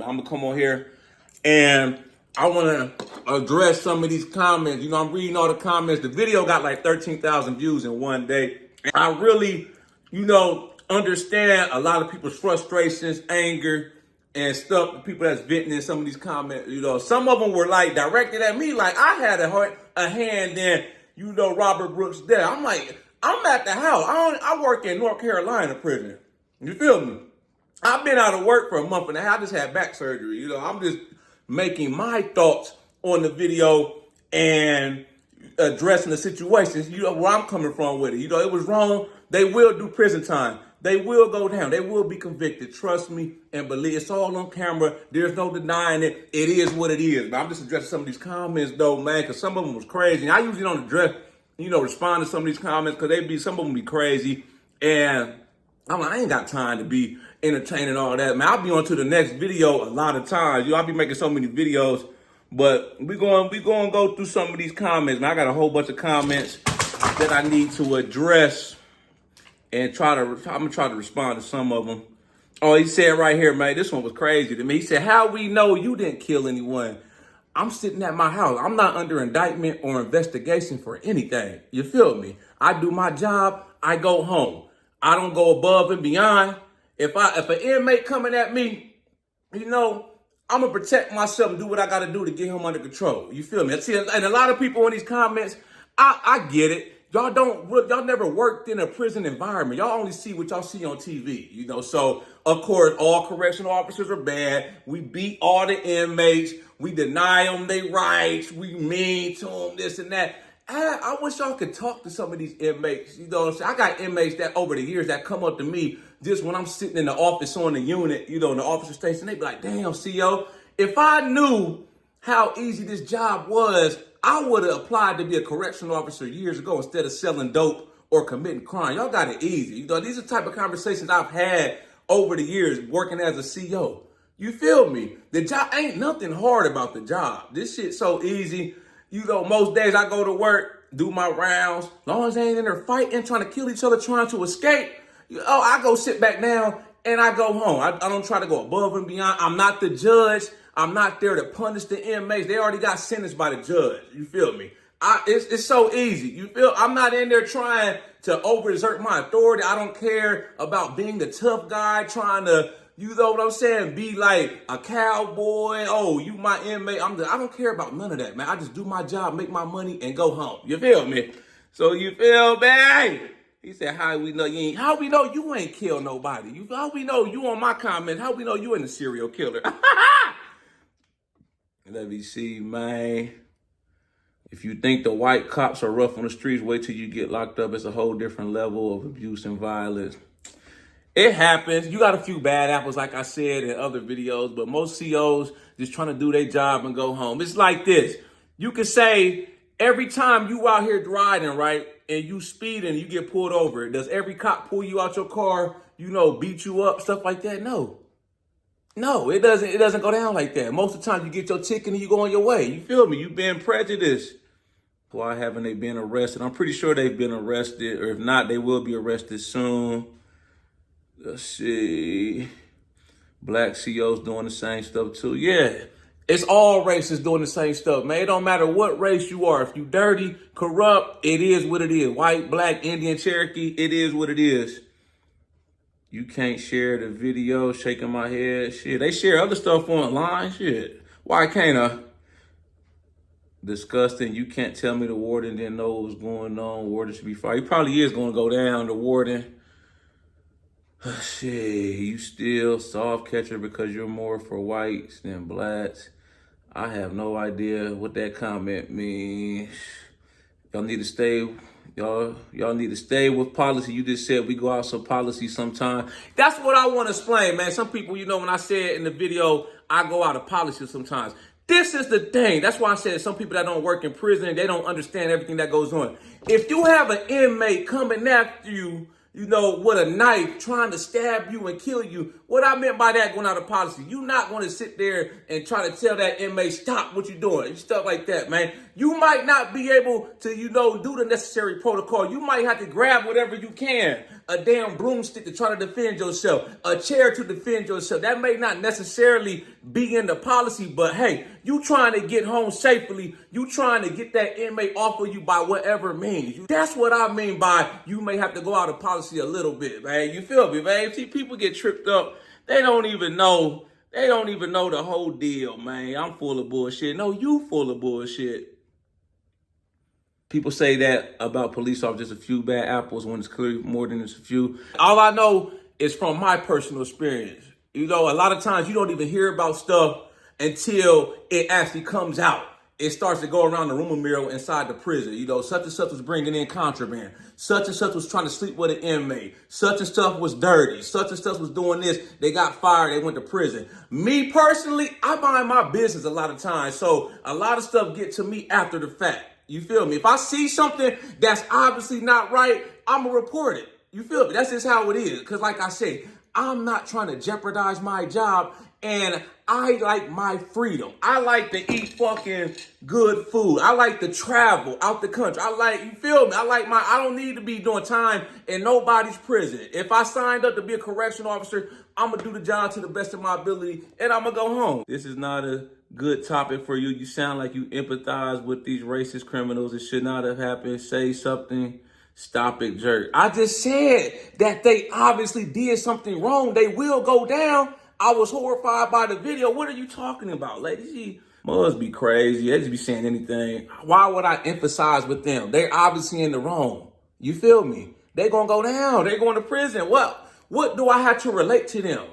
I'm gonna come on here and I want to address some of these comments. You know, I'm reading all the comments. The video got like 13,000 views in one day. And I really, understand a lot of people's frustrations, anger, and stuff. The people that's venting in some of these comments, some of them were like directed at me, like I had a hand in, Robert Brooks' death. I'm like, I'm at the house. I work in North Carolina prison. You feel me? I've been out of work for a month and a half. I just had back surgery. I'm just making my thoughts on the video and addressing the situations, where I'm coming from with it. It was wrong. They will do prison time. They will go down. They will be convicted. Trust me and believe. It's all on camera. There's no denying it. It is what it is. But I'm just addressing some of these comments, though, man, because some of them was crazy. And I usually don't address, respond to some of these comments because some of them be crazy. And I'm like, I ain't got time to be entertaining all that, man. I'll be on to the next video a lot of times. I'll be making so many videos. But we going to go through some of these comments, man. I got a whole bunch of comments that I need to address and I'm gonna try to respond to some of them. Oh, he said right here, man, this one was crazy to me. He said, how we know you didn't kill anyone? I'm sitting at my house. I'm not under indictment or investigation for anything. You feel me? I do my job. I go home. I don't go above and beyond. If an inmate coming at me, I'm gonna protect myself and do what I gotta do to get him under control. You feel me? See, and a lot of people in these comments, I get it. Y'all never worked in a prison environment. Y'all only see what y'all see on TV, So, of course, all correctional officers are bad. We beat all the inmates. We deny them their rights. We mean to them, this and that. I wish y'all could talk to some of these inmates. I got inmates that over the years that come up to me just when I'm sitting in the office on the unit, in the officer station. They be like, damn, CO, if I knew how easy this job was, I would have applied to be a correctional officer years ago instead of selling dope or committing crime. Y'all got it easy. These are the type of conversations I've had over the years working as a CO. You feel me? The job ain't nothing hard about the job. This shit's so easy. Most days I go to work, do my rounds. As long as they ain't in there fighting, trying to kill each other, trying to escape, I go sit back down and I go home. I don't try to go above and beyond. I'm not the judge. I'm not there to punish the inmates. They already got sentenced by the judge. You feel me? It's so easy. You feel? I'm not in there trying to overexert my authority. I don't care about being the tough guy, trying to, be like a cowboy. Oh, you my inmate. I don't care about none of that, man. I just do my job, make my money, and go home. You feel me? So you feel me? He said, how we know you ain't killed nobody? How we know you on my comment? How we know you ain't a serial killer? Let me see, man. If you think the white cops are rough on the streets, wait till you get locked up. It's a whole different level of abuse and violence. It happens. You got a few bad apples, like I said in other videos, but most COs just trying to do their job and go home. It's like this. You could say every time you out here riding, right, and you speeding, you get pulled over, does every cop pull you out your car, beat you up, stuff like that? No, it doesn't. It doesn't go down like that. Most of the time, you get your ticket and you go on your way. You feel me? You've been prejudiced. Why haven't they been arrested? I'm pretty sure they've been arrested, or if not, they will be arrested soon. Let's see. Black COs doing the same stuff too. Yeah, it's all races doing the same stuff, man. It don't matter what race you are. If you dirty, corrupt, it is what it is. White, black, Indian, Cherokee, it is what it is. You can't share the video, shaking my head. Shit, they share other stuff online. Shit, why can't I? Disgusting. You can't tell me the warden didn't know what was going on. Warden should be fired. He probably is going to go down, the warden. Shit, you still soft catcher because you're more for whites than blacks. I have no idea what that comment means. Y'all need to stay. Y'all need to stay with policy. You just said we go out some policy sometime. That's what I want to explain, man. Some people, when I said in the video, I go out of policy sometimes. This is the thing. That's why I said some people that don't work in prison, they don't understand everything that goes on. If you have an inmate coming after you, with a knife trying to stab you and kill you. What I meant by that going out of policy, you're not going to sit there and try to tell that inmate, stop what you're doing, stuff like that, man. You might not be able to, do the necessary protocol. You might have to grab whatever you can, a damn broomstick to try to defend yourself, a chair to defend yourself. That may not necessarily be in the policy, but hey, you trying to get home safely. You trying to get that inmate off of you by whatever means. That's what I mean by you may have to go out of policy a little bit, man. You feel me, man? See, people get tripped up. They don't even know. They don't even know the whole deal, man. I'm full of bullshit. No, you full of bullshit. People say that about police officers, just a few bad apples when it's clearly more than just a few. All I know is from my personal experience. A lot of times you don't even hear about stuff until it actually comes out. It starts to go around the rumor mill inside the prison. Such and such was bringing in contraband. Such and such was trying to sleep with an inmate. Such and stuff was dirty. Such and stuff was doing this. They got fired. They went to prison. Me personally, I mind my business a lot of times. So a lot of stuff get to me after the fact. You feel me? If I see something that's obviously not right, I'm going to report it. You feel me? That's just how it is. Because like I said, I'm not trying to jeopardize my job. And I like my freedom. I like to eat fucking good food. I like to travel out the country. You feel me? I don't need to be doing time in nobody's prison. If I signed up to be a correctional officer, I'm going to do the job to the best of my ability and I'm going to go home. This is not a good topic for you. You sound like you empathize with these racist criminals. It should not have happened. Say something. Stop it, jerk. I just said that they obviously did something wrong. They will go down. I was horrified by the video. What are you talking about, ladies? She must be crazy. They just be saying anything. Why would I emphasize with them? They're obviously in the wrong. You feel me? They're going to go down. They're going to prison. What do I have to relate to them?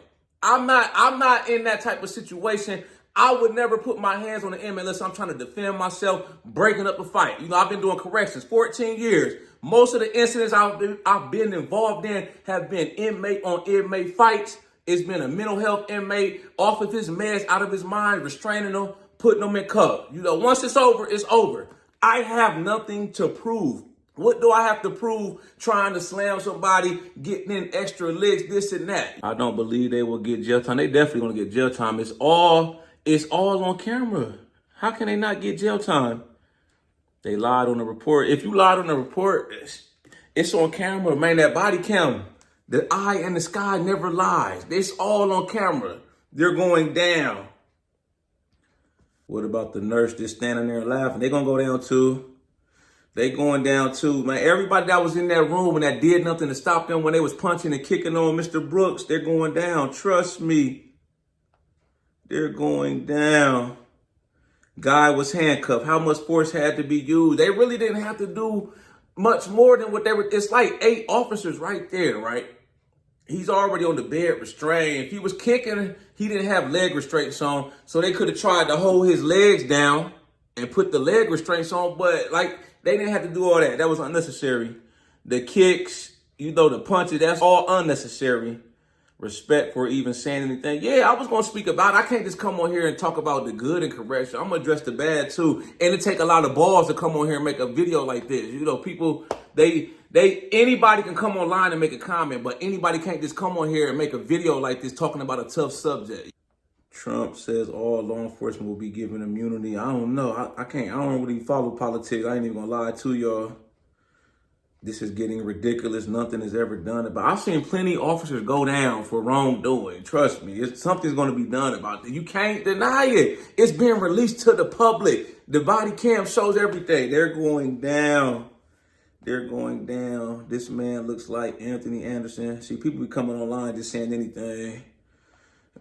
I'm not in that type of situation. I would never put my hands on an inmate unless I'm trying to defend myself, breaking up a fight. I've been doing corrections 14 years. Most of the incidents I've been involved in have been inmate on inmate fights. It's been a mental health inmate off of his meds, out of his mind, restraining them, putting them in cuffs. Once it's over, it's over. I have nothing to prove. What do I have to prove trying to slam somebody, getting in extra licks, this and that? I don't believe they will get jail time. They definitely going to get jail time. It's all on camera. How can they not get jail time? They lied on the report. If you lied on the report, it's on camera, man. That body cam. The eye in the sky never lies. It's all on camera. They're going down. What about the nurse just standing there laughing? They're going to go down too. They going down too, man. Everybody that was in that room and that did nothing to stop them when they was punching and kicking on Mr. Brooks, they're going down. Trust me. They're going down. Guy was handcuffed. How much force had to be used? They really didn't have to do much more than what they were. It's like 8 officers right there, right? He's already on the bed restrained. If he was kicking, he didn't have leg restraints on. So they could have tried to hold his legs down and put the leg restraints on. But they didn't have to do all that. That was unnecessary. The kicks, the punches, that's all unnecessary. Respect for even saying anything. Yeah, I was going to speak about it. I can't just come on here and talk about the good and correction. I'm going to address the bad too. And it take a lot of balls to come on here and make a video like this. People, anybody can come online and make a comment, but anybody can't just come on here and make a video like this talking about a tough subject. Trump says all law enforcement will be given immunity. I don't know. I don't really follow politics. I ain't even going to lie to y'all. This is getting ridiculous. Nothing is ever done about it. I've seen plenty of officers go down for wrongdoing. Trust me, something's going to be done about it. You can't deny it. It's being released to the public. The body cam shows everything. They're going down. They're going down. This man looks like Anthony Anderson. See, people be coming online just saying anything.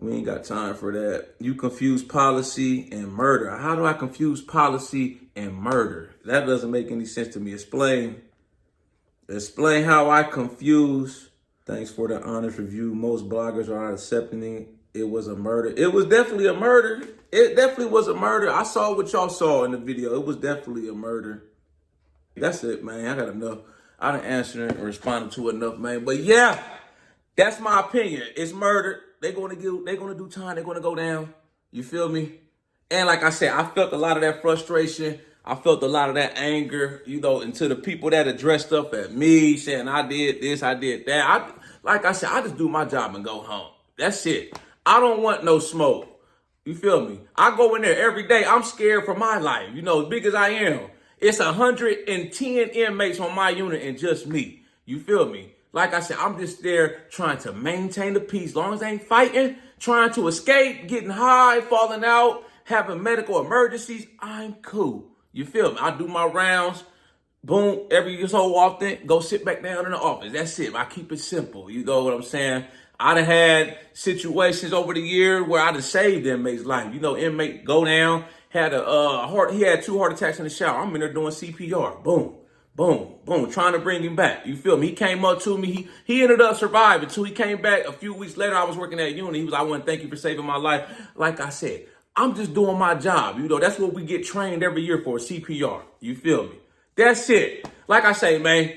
We ain't got time for that. You confuse policy and murder. How do I confuse policy and murder? That doesn't make any sense to me. Explain how I confuse. Thanks for the honest review. Most bloggers are not accepting it was a murder. It was definitely a murder. It definitely was a murder. I saw what y'all saw in the video. It was definitely a murder. That's it, man. I got enough. I done answered and responded to enough, man. But yeah, that's my opinion. It's murder. They're gonna do time. They're gonna go down. You feel me? And like I said, I felt a lot of that frustration I felt a lot of that anger, you know, into the people that had dressed up at me, saying I did this, I did that. Like I said, I just do my job and go home. That's it. I don't want no smoke. You feel me? I go in there every day. I'm scared for my life, you know, as big as I am. It's 110 inmates on my unit and just me. You feel me? Like I said, I'm just there trying to maintain the peace. As long as they ain't fighting, trying to escape, getting high, falling out, having medical emergencies, I'm cool. You feel me? I do my rounds. Boom, every so often, go sit back down in the office. That's it. I keep it simple. You know what I'm saying? I done had situations over the year where I done saved inmates' life. You know, inmate go down, had he had 2 heart attacks in the shower. I'm in there doing CPR. Boom, boom, boom, trying to bring him back. You feel me? He came up to me. He ended up surviving too. He came back a few weeks later. I was working at unit. He was, I want to thank you for saving my life. Like I said, I'm just doing my job. You know, that's what we get trained every year for, CPR. You feel me? That's it. Like I say, man,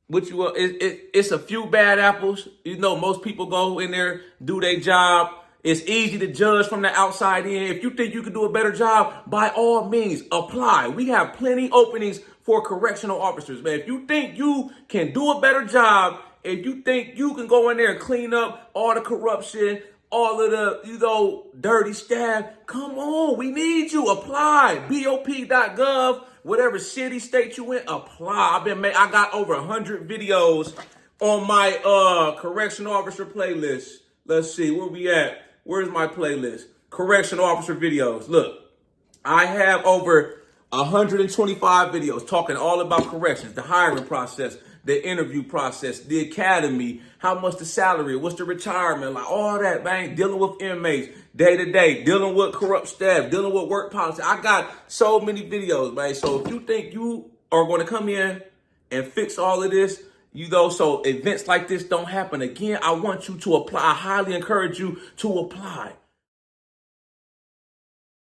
it's a few bad apples. You know, most people go in there, do their job. It's easy to judge from the outside in. If you think you can do a better job, by all means, apply. We have plenty openings for correctional officers, man. If you think you can do a better job, if you think you can go in there and clean up all the corruption, all of the, you know, dirty staff, come on, we need you. Apply. BOP.gov, whatever city, state you in, apply. I got over 100 videos on my correctional officer playlist. Let's see, where we at? Where's my playlist? Correctional officer videos. Look, I have over 125 videos talking all about corrections, the hiring process, the interview process, the academy, how much the salary, what's the retirement, like all that, man. Dealing with inmates day to day, dealing with corrupt staff, dealing with work policy. I got so many videos, man. So if you think you are going to come in and fix all of this, you know, so events like this don't happen again, I want you to apply. I highly encourage you to apply.